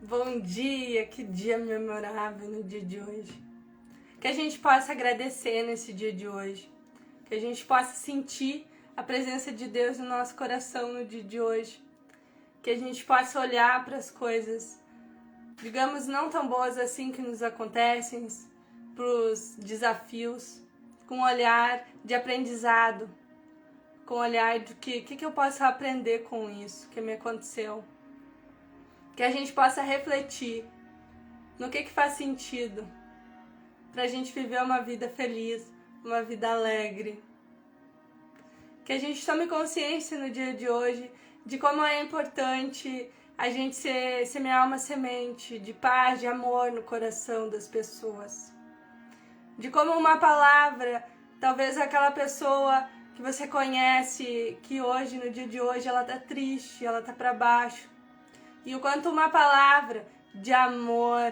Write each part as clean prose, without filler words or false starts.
Bom dia, que dia memorável no dia de hoje. Que a gente possa agradecer nesse dia de hoje. Que a gente possa sentir a presença de Deus no nosso coração no dia de hoje. Que a gente possa olhar para as coisas, digamos, não tão boas assim que nos acontecem, para os desafios, com um olhar de aprendizado, com um olhar de que eu posso aprender com isso que me aconteceu. Que a gente possa refletir no que faz sentido para a gente viver uma vida feliz, uma vida alegre. Que a gente tome consciência no dia de hoje de como é importante a gente semear uma semente de paz, de amor no coração das pessoas. De como uma palavra, talvez aquela pessoa que você conhece, que hoje, no dia de hoje, ela tá triste, ela tá para baixo. E o quanto uma palavra de amor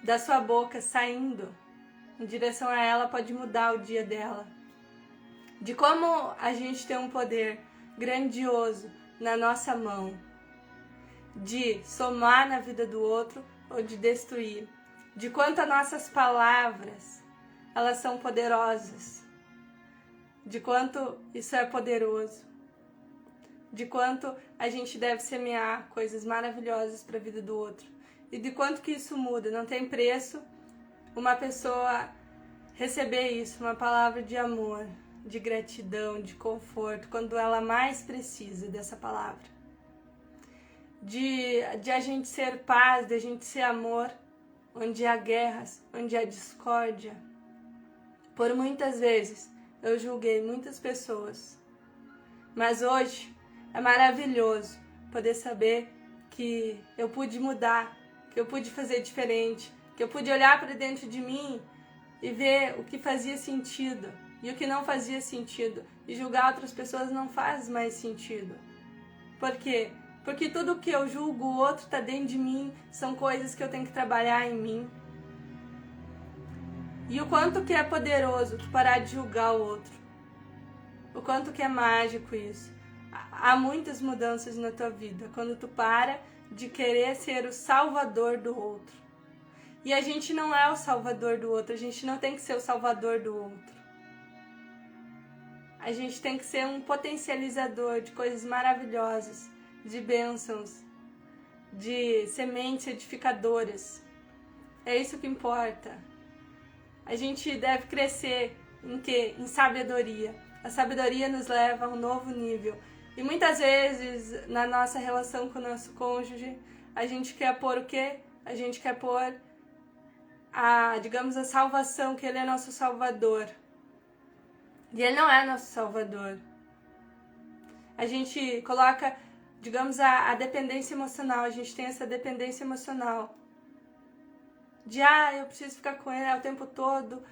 da sua boca saindo em direção a ela pode mudar o dia dela. De como a gente tem um poder grandioso na nossa mão de somar na vida do outro ou de destruir. De quanto as nossas palavras, elas são poderosas. De quanto isso é poderoso. De quanto a gente deve semear coisas maravilhosas para a vida do outro. E de quanto que isso muda. Não tem preço uma pessoa receber isso, uma palavra de amor, de gratidão, de conforto, quando ela mais precisa dessa palavra. De a gente ser paz, de a gente ser amor, onde há guerras, onde há discórdia. Por muitas vezes eu julguei muitas pessoas, mas hoje é maravilhoso poder saber que eu pude mudar, que eu pude fazer diferente, que eu pude olhar para dentro de mim e ver o que fazia sentido e o que não fazia sentido. E julgar outras pessoas não faz mais sentido. Por quê? Porque tudo que eu julgo o outro está dentro de mim, são coisas que eu tenho que trabalhar em mim. E o quanto que é poderoso tu parar de julgar o outro. O quanto que é mágico isso. Há muitas mudanças na tua vida quando tu para de querer ser o salvador do outro. E a gente não é o salvador do outro, a gente não tem que ser o salvador do outro. A gente tem que ser um potencializador de coisas maravilhosas, de bênçãos, de sementes edificadoras. É isso que importa. A gente deve crescer em quê? Em sabedoria. A sabedoria nos leva a um novo nível. E muitas vezes, na nossa relação com o nosso cônjuge, a gente quer pôr o quê? A gente quer pôr a salvação, que ele é nosso salvador. E ele não é nosso salvador. A gente coloca, a dependência emocional. A gente tem essa dependência emocional. De, eu preciso ficar com ele o tempo todo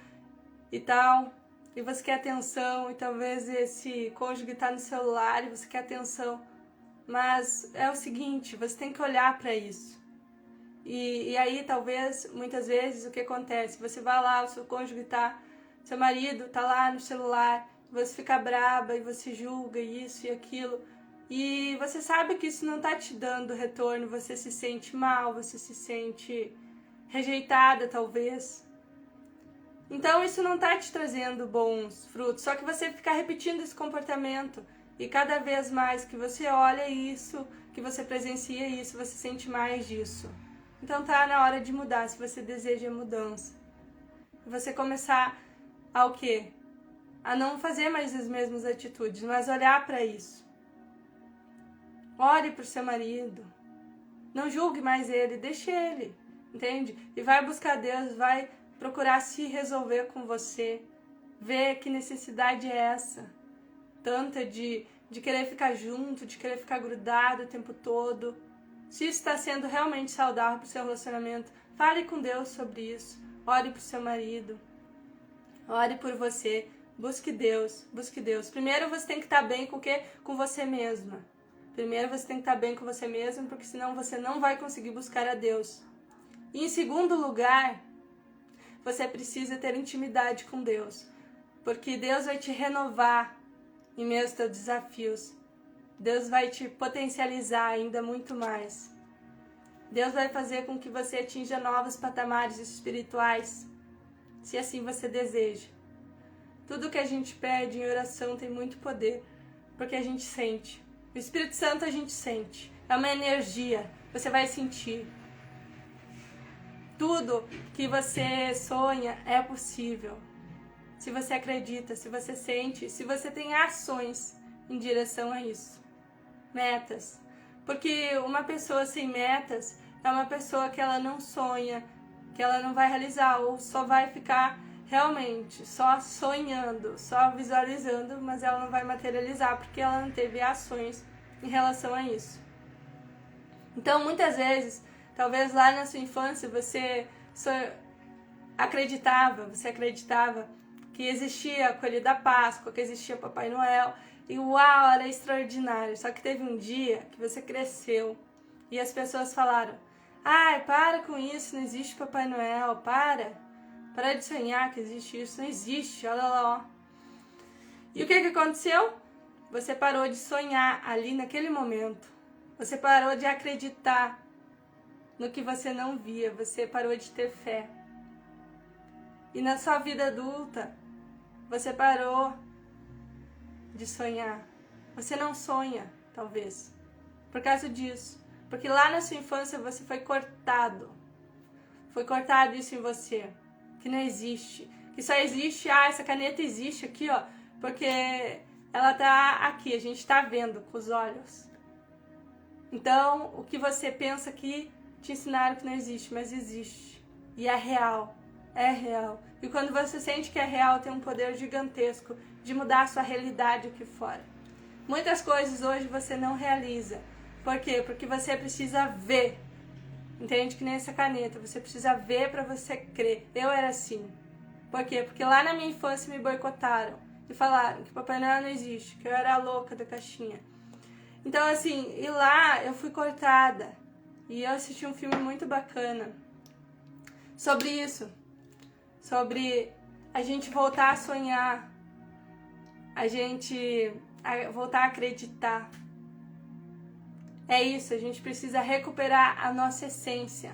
e tal. E você quer atenção, e talvez esse cônjuge está no celular e você quer atenção. Mas é o seguinte, você tem que olhar para isso. E aí, talvez, muitas vezes, o que acontece? Você vai lá, o seu cônjuge seu marido está lá no celular, você fica braba e você julga isso e aquilo. E você sabe que isso não está te dando retorno, você se sente mal, você se sente rejeitada, talvez. Então isso não está te trazendo bons frutos, só que você fica repetindo esse comportamento e cada vez mais que você olha isso, que você presencia isso, você sente mais disso. Então tá na hora de mudar, se você deseja mudança. Você começar ao quê? A não fazer mais as mesmas atitudes, mas olhar para isso. Ore pro seu marido. Não julgue mais ele, deixe ele, entende? E vai buscar Deus, vai procurar se resolver com você, ver que necessidade é essa, tanta de querer ficar junto, de querer ficar grudado o tempo todo. Se isso está sendo realmente saudável para o seu relacionamento, fale com Deus sobre isso, ore para o seu marido, ore por você, busque Deus, busque Deus. Primeiro você tem que estar bem com o quê? Com você mesma. Primeiro você tem que estar bem com você mesma, porque senão você não vai conseguir buscar a Deus. E em segundo lugar, você precisa ter intimidade com Deus, porque Deus vai te renovar em meio aos teus desafios. Deus vai te potencializar ainda muito mais. Deus vai fazer com que você atinja novos patamares espirituais, se assim você deseja. Tudo que a gente pede em oração tem muito poder, porque a gente sente. O Espírito Santo a gente sente. É uma energia, você vai sentir. Tudo que você sonha é possível. Se você acredita, se você sente, se você tem ações em direção a isso. Metas. Porque uma pessoa sem metas é uma pessoa que ela não sonha, que ela não vai realizar, ou só vai ficar realmente só sonhando, só visualizando, mas ela não vai materializar, porque ela não teve ações em relação a isso. Então, muitas vezes, talvez lá na sua infância você só acreditava que existia a Coelho da Páscoa, que existia Papai Noel, e uau, era extraordinário. Só que teve um dia que você cresceu e as pessoas falaram: ai, para com isso, não existe Papai Noel, para de sonhar que existe isso, não existe, olha lá, ó. E o que aconteceu? Você parou de sonhar ali naquele momento. Você parou de acreditar no que você não via, você parou de ter fé. E na sua vida adulta, você parou de sonhar. Você não sonha, talvez, por causa disso. Porque lá na sua infância você foi cortado. Foi cortado isso em você, que não existe. Que só existe, essa caneta existe aqui, ó, porque ela tá aqui, a gente tá vendo com os olhos. Então, o que você pensa que te ensinaram que não existe, mas existe. E é real. É real. E quando você sente que é real, tem um poder gigantesco de mudar a sua realidade aqui fora. Muitas coisas hoje você não realiza. Por quê? Porque você precisa ver. Entende? Que nem essa caneta. Você precisa ver para você crer. Eu era assim. Por quê? Porque lá na minha infância me boicotaram. E falaram que Papai Noel não existe. Que eu era a louca da caixinha. Então, assim, e lá eu fui cortada. E eu assisti um filme muito bacana sobre isso. Sobre a gente voltar a sonhar. A gente voltar a acreditar. É isso, a gente precisa recuperar a nossa essência.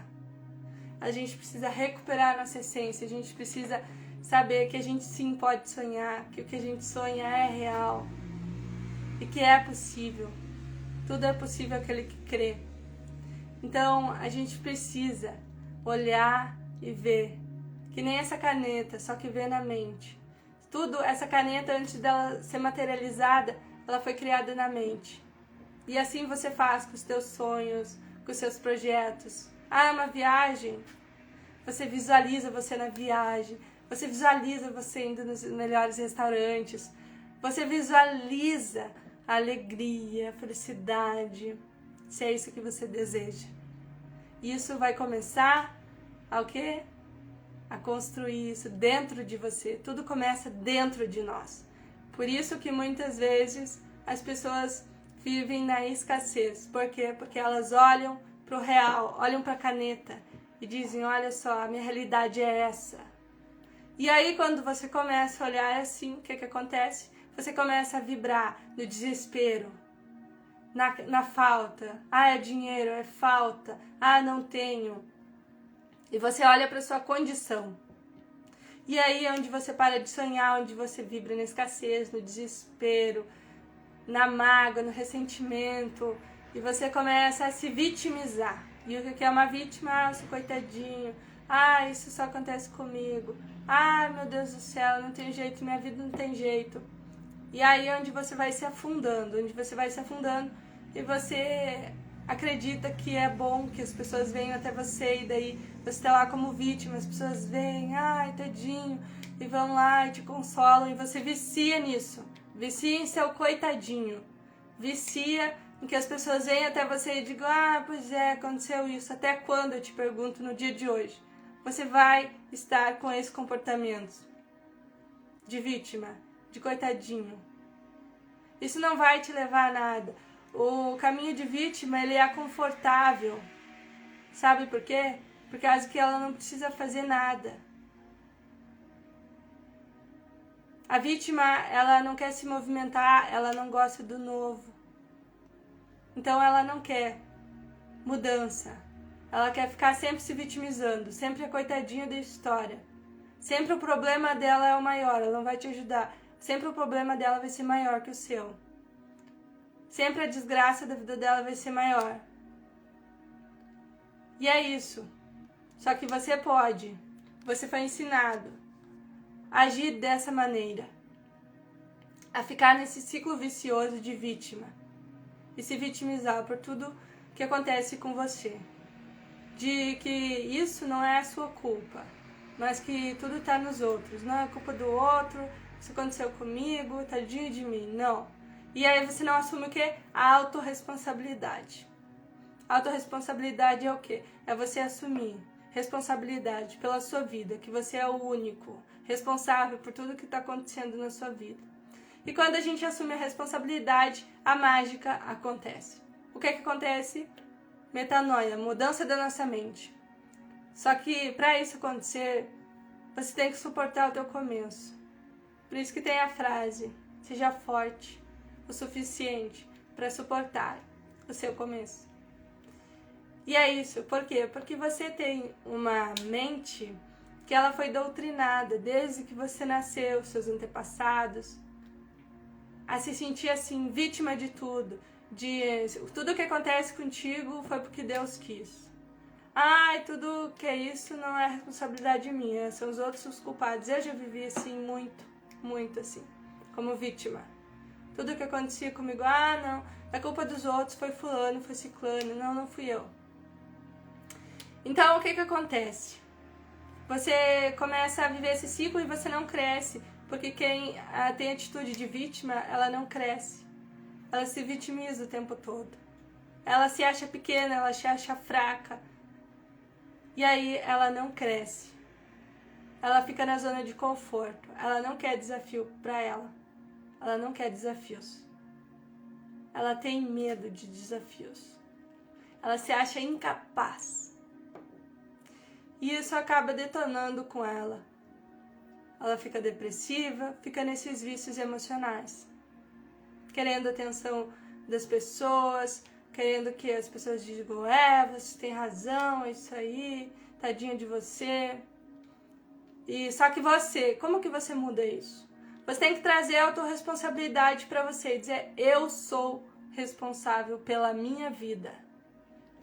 A gente precisa recuperar a nossa essência. A gente precisa saber que a gente sim pode sonhar. Que o que a gente sonha é real. E que é possível. Tudo é possível aquele que crê. Então, a gente precisa olhar e ver. Que nem essa caneta, só que vê na mente. Tudo, essa caneta, antes dela ser materializada, ela foi criada na mente. E assim você faz com os teus sonhos, com os seus projetos. Ah, é uma viagem? Você visualiza você na viagem. Você visualiza você indo nos melhores restaurantes. Você visualiza a alegria, a felicidade. Se é isso que você deseja. Isso vai começar a o quê? A construir isso dentro de você. Tudo começa dentro de nós. Por isso que muitas vezes as pessoas vivem na escassez. Por quê? Porque elas olham para o real, olham para a caneta e dizem: olha só, a minha realidade é essa. E aí quando você começa a olhar assim, o que acontece? Você começa a vibrar no desespero, na falta. Ah, é dinheiro, é falta. Ah, não tenho. E você olha para sua condição. E aí é onde você para de sonhar, onde você vibra na escassez, no desespero, na mágoa, no ressentimento. E você começa a se vitimizar. E o que é uma vítima? Ah, eu sou coitadinho. Ah, isso só acontece comigo. Ah, meu Deus do céu, não tem jeito, minha vida não tem jeito. E aí é onde você vai se afundando, e você acredita que é bom que as pessoas venham até você e daí você está lá como vítima, as pessoas vêm, ai, tadinho, e vão lá e te consolam, e você vicia nisso, vicia em seu coitadinho, vicia em que as pessoas venham até você e digam: ah, pois é, aconteceu isso. Até quando, eu te pergunto, no dia de hoje, você vai estar com esse comportamento de vítima, de coitadinho? Isso não vai te levar a nada. O caminho de vítima, ele é confortável. Sabe por quê? Por causa que ela não precisa fazer nada. A vítima, ela não quer se movimentar, ela não gosta do novo. Então ela não quer mudança. Ela quer ficar sempre se vitimizando, sempre a coitadinha da história. Sempre o problema dela é o maior, ela não vai te ajudar. Sempre o problema dela vai ser maior que o seu. Sempre a desgraça da vida dela vai ser maior. E é isso. Só que você foi ensinado a agir dessa maneira. A ficar nesse ciclo vicioso de vítima. E se vitimizar por tudo que acontece com você. De que isso não é a sua culpa, mas que tudo tá nos outros. Não é culpa do outro, isso aconteceu comigo, tadinho de mim. Não. E aí você não assume o quê? A autorresponsabilidade. Autorresponsabilidade é o quê? É você assumir responsabilidade pela sua vida, que você é o único responsável por tudo que está acontecendo na sua vida. E quando a gente assume a responsabilidade, a mágica acontece. O que é que acontece? Metanoia, mudança da nossa mente. Só que para isso acontecer, você tem que suportar o teu começo. Por isso que tem a frase, seja forte o suficiente para suportar o seu começo. E é isso, por quê? Porque você tem uma mente que ela foi doutrinada desde que você nasceu, seus antepassados, a se sentir assim, vítima de tudo. Tudo que acontece contigo foi porque Deus quis. Ai, tudo que é isso não é responsabilidade minha, são os outros os culpados. Eu já vivi assim, muito assim, como vítima. Tudo que acontecia comigo, não, é culpa dos outros, foi fulano, foi ciclano, não fui eu. Então, o que acontece? Você começa a viver esse ciclo e você não cresce, porque quem tem atitude de vítima, ela não cresce. Ela se vitimiza o tempo todo. Ela se acha pequena, ela se acha fraca. E aí ela não cresce. Ela fica na zona de conforto. Ela não quer desafio para ela. Ela não quer desafios. Ela tem medo de desafios. Ela se acha incapaz. E isso acaba detonando com ela. Ela fica depressiva, fica nesses vícios emocionais. Querendo a atenção das pessoas, querendo que as pessoas digam, você tem razão, é isso aí, tadinha de você. E só que você, como que você muda isso? Você tem que trazer a autorresponsabilidade para você, dizer, eu sou responsável pela minha vida.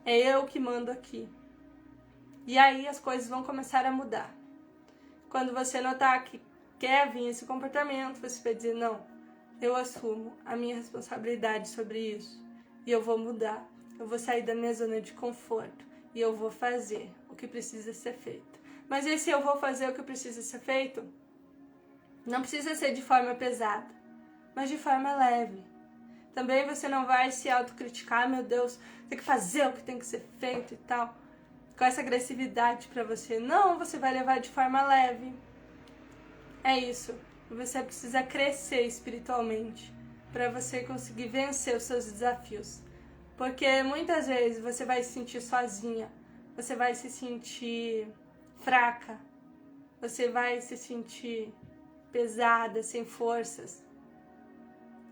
É eu que mando aqui. E aí as coisas vão começar a mudar. Quando você notar que quer vir esse comportamento, você vai dizer, não, eu assumo a minha responsabilidade sobre isso. E eu vou mudar. Eu vou sair da minha zona de conforto. E eu vou fazer o que precisa ser feito. Mas esse eu vou fazer o que precisa ser feito, não precisa ser de forma pesada, mas de forma leve. Também você não vai se autocriticar, meu Deus, tem que fazer o que tem que ser feito e tal, com essa agressividade pra você. Não, você vai levar de forma leve. É isso. Você precisa crescer espiritualmente para você conseguir vencer os seus desafios. Porque muitas vezes você vai se sentir sozinha, você vai se sentir fraca, você vai se sentir pesada, sem forças.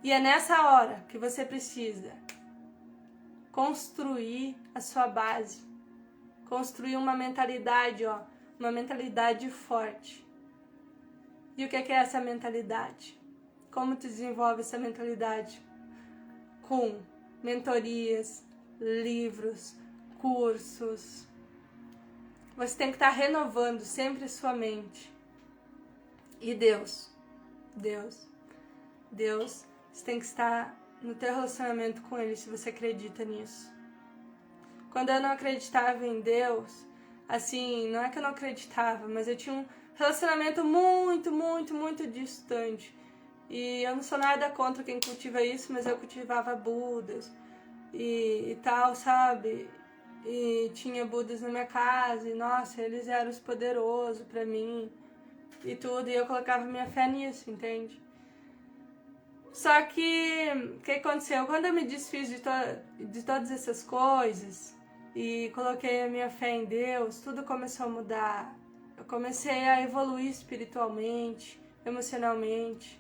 E é nessa hora que você precisa construir a sua base, construir uma mentalidade, uma mentalidade forte. E o que é essa mentalidade? Como tu desenvolve essa mentalidade? Com mentorias, livros, cursos. Você tem que estar renovando sempre sua mente. E Deus, você tem que estar no teu relacionamento com Ele, se você acredita nisso. Quando eu não acreditava em Deus, assim, não é que eu não acreditava, mas eu tinha um relacionamento muito distante. E eu não sou nada contra quem cultiva isso, mas eu cultivava Budas e tal, sabe? E tinha Budas na minha casa, e nossa, eles eram os poderosos pra mim e tudo, e eu colocava minha fé nisso, entende? Só que, o que aconteceu? Quando eu me desfiz de todas essas coisas e coloquei a minha fé em Deus, tudo começou a mudar. Eu comecei a evoluir espiritualmente, emocionalmente,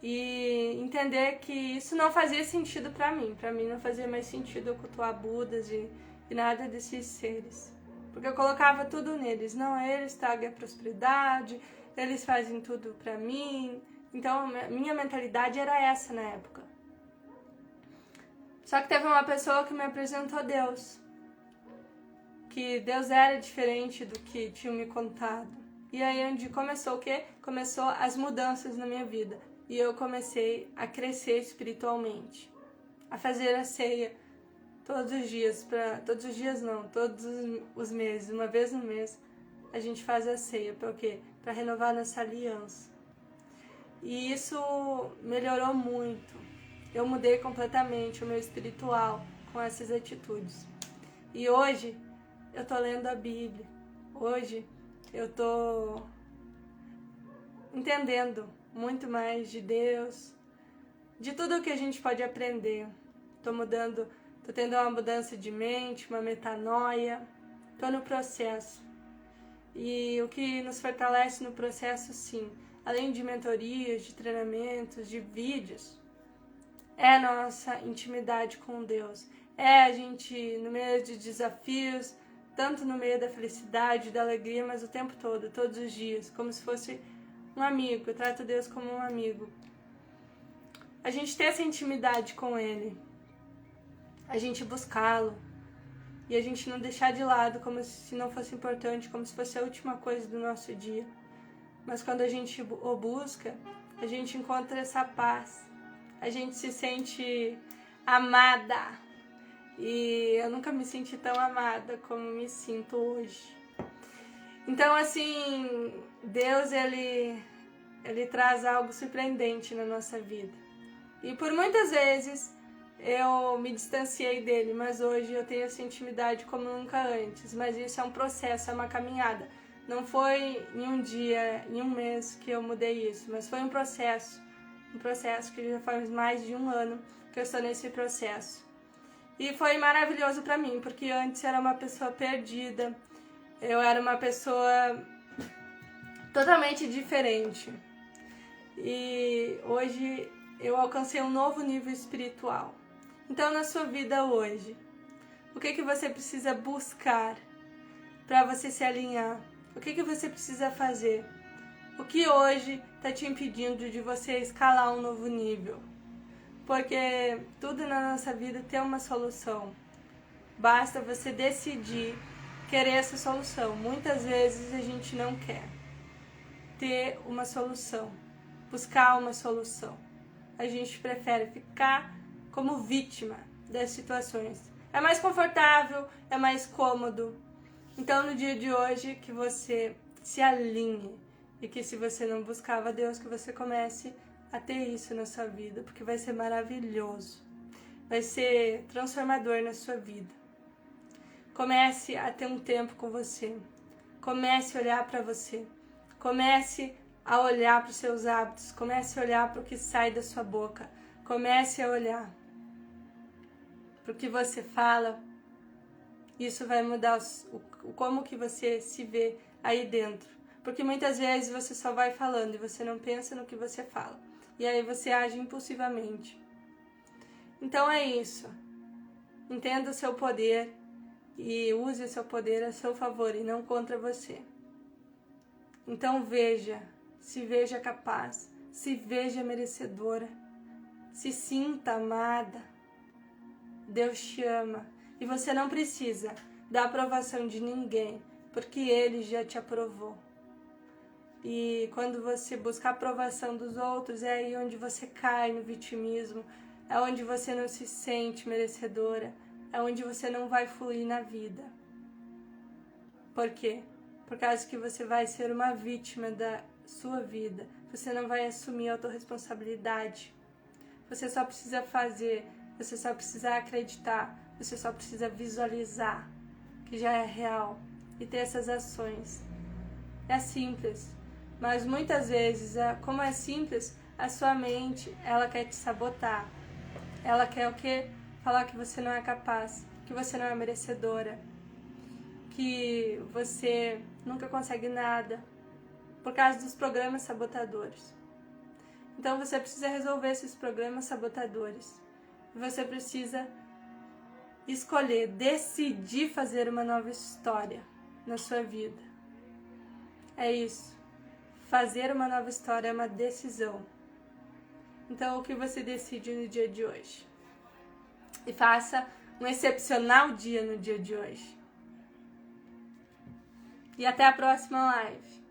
e entender que isso não fazia sentido pra mim não fazia mais sentido eu cultuar Budas e e nada desses seres. Porque eu colocava tudo neles. Não, eles tragam a prosperidade, eles fazem tudo pra mim. Então, minha mentalidade era essa na época. Só que teve uma pessoa que me apresentou Deus. Que Deus era diferente do que tinham me contado. E aí onde começou o quê? Começou as mudanças na minha vida. E eu comecei a crescer espiritualmente. A fazer a ceia todos os dias. Todos os dias não, todos os meses. Uma vez no mês a gente faz a ceia. Para o quê? Para renovar nossa aliança. E isso melhorou muito. Eu mudei completamente o meu espiritual com essas atitudes. E hoje eu tô lendo a Bíblia. Hoje eu tô entendendo muito mais de Deus, de tudo o que a gente pode aprender. Tô tendo uma mudança de mente, uma metanoia. Tô no processo. E o que nos fortalece no processo, sim, além de mentorias, de treinamentos, de vídeos, é a nossa intimidade com Deus. É a gente, no meio de desafios, tanto no meio da felicidade, da alegria, mas o tempo todo, todos os dias, como se fosse um amigo. Eu trato Deus como um amigo. A gente ter essa intimidade com Ele, a gente buscá-lo e a gente não deixar de lado como se não fosse importante, como se fosse a última coisa do nosso dia. Mas quando a gente o busca, a gente encontra essa paz, a gente se sente amada. E eu nunca me senti tão amada como me sinto hoje. Então, assim, Deus, ele traz algo surpreendente na nossa vida. E por muitas vezes eu me distanciei dele, mas hoje eu tenho essa intimidade como nunca antes. Mas isso é um processo, é uma caminhada. Não foi em um dia, em um mês que eu mudei isso, mas foi um processo que já faz mais de um ano que eu estou nesse processo. E foi maravilhoso pra mim, porque antes eu era uma pessoa perdida, eu era uma pessoa totalmente diferente. E hoje eu alcancei um novo nível espiritual. Então, na sua vida hoje, o que você precisa buscar para você se alinhar? O que você precisa fazer? O que hoje está te impedindo de você escalar um novo nível? Porque tudo na nossa vida tem uma solução. Basta você decidir querer essa solução. Muitas vezes a gente não quer ter uma solução, buscar uma solução. A gente prefere ficar como vítima das situações. É mais confortável, é mais cômodo. Então, no dia de hoje, que você se alinhe e que, se você não buscava Deus, que você comece a ter isso na sua vida, porque vai ser maravilhoso, vai ser transformador na sua vida. Comece a ter um tempo com você, comece a olhar para você, comece a olhar para os seus hábitos, comece a olhar para o que sai da sua boca, comece a olhar para o que você fala. Isso vai mudar como que você se vê aí dentro, porque muitas vezes você só vai falando e você não pensa no que você fala. E aí você age impulsivamente. Então é isso. Entenda o seu poder e use o seu poder a seu favor e não contra você. Então se veja capaz, se veja merecedora, se sinta amada. Deus te ama e você não precisa da aprovação de ninguém, porque Ele já te aprovou. E quando você busca a aprovação dos outros, é aí onde você cai no vitimismo, é onde você não se sente merecedora, é onde você não vai fluir na vida. Por quê? Por causa que você vai ser uma vítima da sua vida, você não vai assumir a autorresponsabilidade. Você só precisa fazer, você só precisa acreditar, você só precisa visualizar que já é real e ter essas ações. É simples. Mas muitas vezes, como é simples, a sua mente, ela quer te sabotar. Ela quer o quê? Falar que você não é capaz, que você não é merecedora, que você nunca consegue nada, por causa dos programas sabotadores. Então você precisa resolver esses programas sabotadores. Você precisa escolher, decidir fazer uma nova história na sua vida. É isso. Fazer uma nova história é uma decisão. Então, o que você decide no dia de hoje? E faça um excepcional dia no dia de hoje. E até a próxima live.